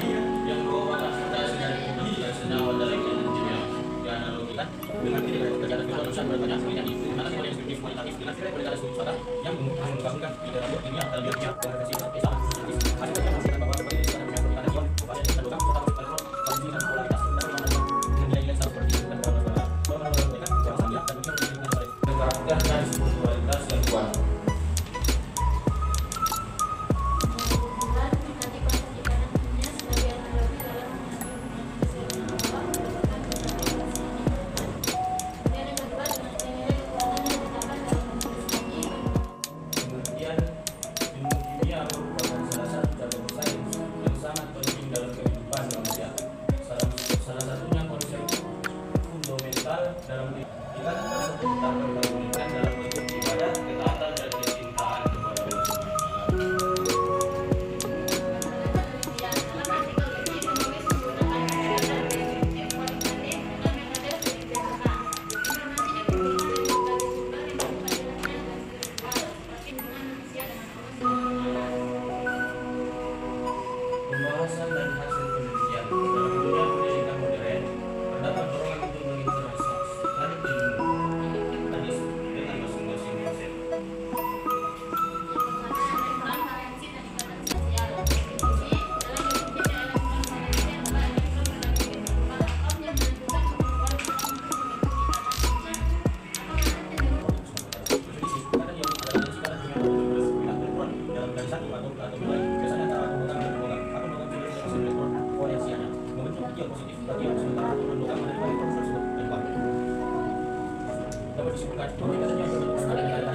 kimia yang merupakan fondasi dari teknologi dan senyawa dari kimia dianalogikan dengan kegiatan kejuruteraan bertanya sebenarnya di mana nilai instruktif kualitatif dengan kualitas wisata yang menggabungkan tiga labor kimia dan biokimia dengan fisika Islam positif masih saja memastikan bahwa sebagai wisata kimia perikanan ion upaya dan logam serta elektrol kondisi dan polaritas dan nilai-nilai seperti itu dan karakter dan kualitas yang kuat. Dalam kita tersebut dapat kita dalam bentuk ibadah, ketaatan dan kecintaan kepada Allah. Pembahasan dan hasil penelitian dalam dunia pendidikan modern terdapat dorongan untuk mengintegrasi hadis dengan masing-masing konsep. Dapat disebutkan pembicaraan yang berbeda ada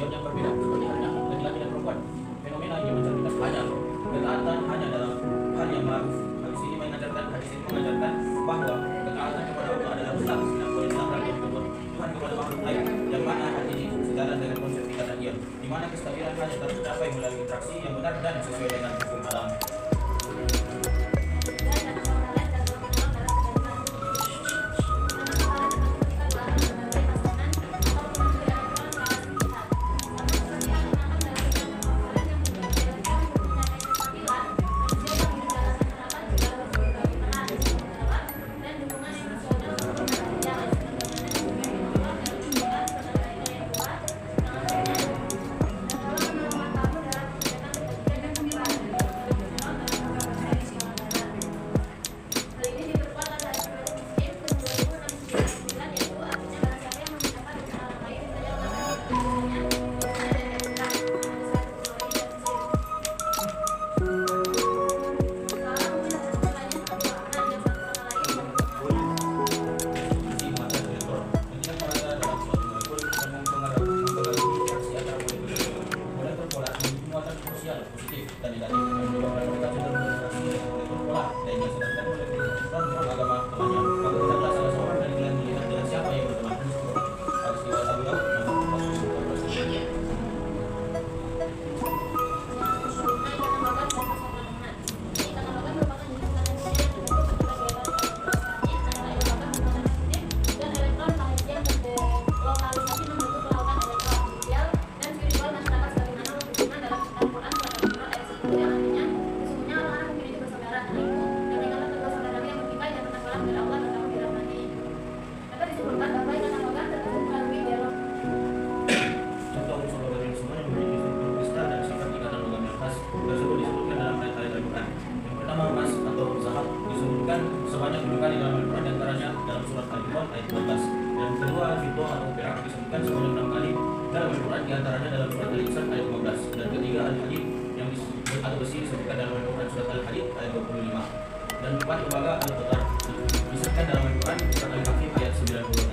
ion yang berbeda seperti halnya laki-laki dan perempuan. Fenomena ini mencerminkan hanya ketaatan hanya dalam hal yang ma'ruf. Hadis ini mengajarkan bahwa ketaatan kepada Allah adalah besar yang perintah yang kedua Tuhan kepada makhluk lain yang mana hal ini sejalan dengan konsep ikatan ion di mana kestabilan hanya tercapai melalui interaksi yang benar dan sesuai dengan hukum alam. Dan negatif menyebabkan mereka cenderung berinteraksi pola dan yang sedangkan oleh agama temannya. Maka hendaklah salah seorang dari kalian melihat dengan siapa yang berteman. Hadis riwayat Abu Daud nomor 14. Sebanyak 2 kali dalam Al-Quran, diantaranya dalam surat Al-Imran ayat 14. Dan kedua, fiddah atau perak disebutkan sebanyak 6 kali dalam Al-Quran, diantaranya dalam surat Al-Insan ayat 15. Dan ketiga, Al-Hadid yang disebut atau besi disebutkan dalam Al-Quran surat Al-Hadid ayat 25. Dan 4 lembaga Al-Quran disebutkan dalam Al-Quran surat Al-Kahfi ayat 96.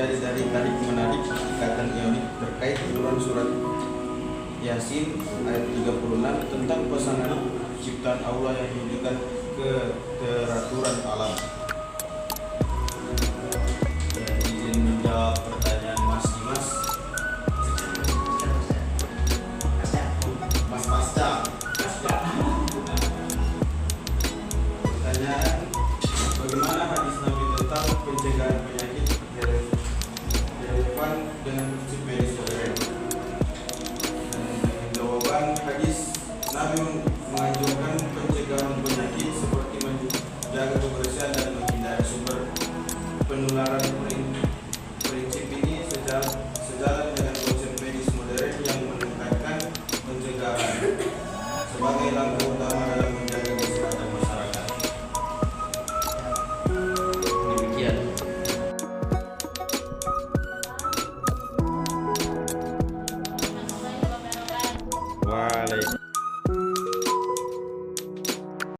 terjadi dari tarik menarik ikatan ionik terkait aturan surat Yasin ayat 36 tentang pasangan ciptaan Allah yang menunjukkan keteraturan alam.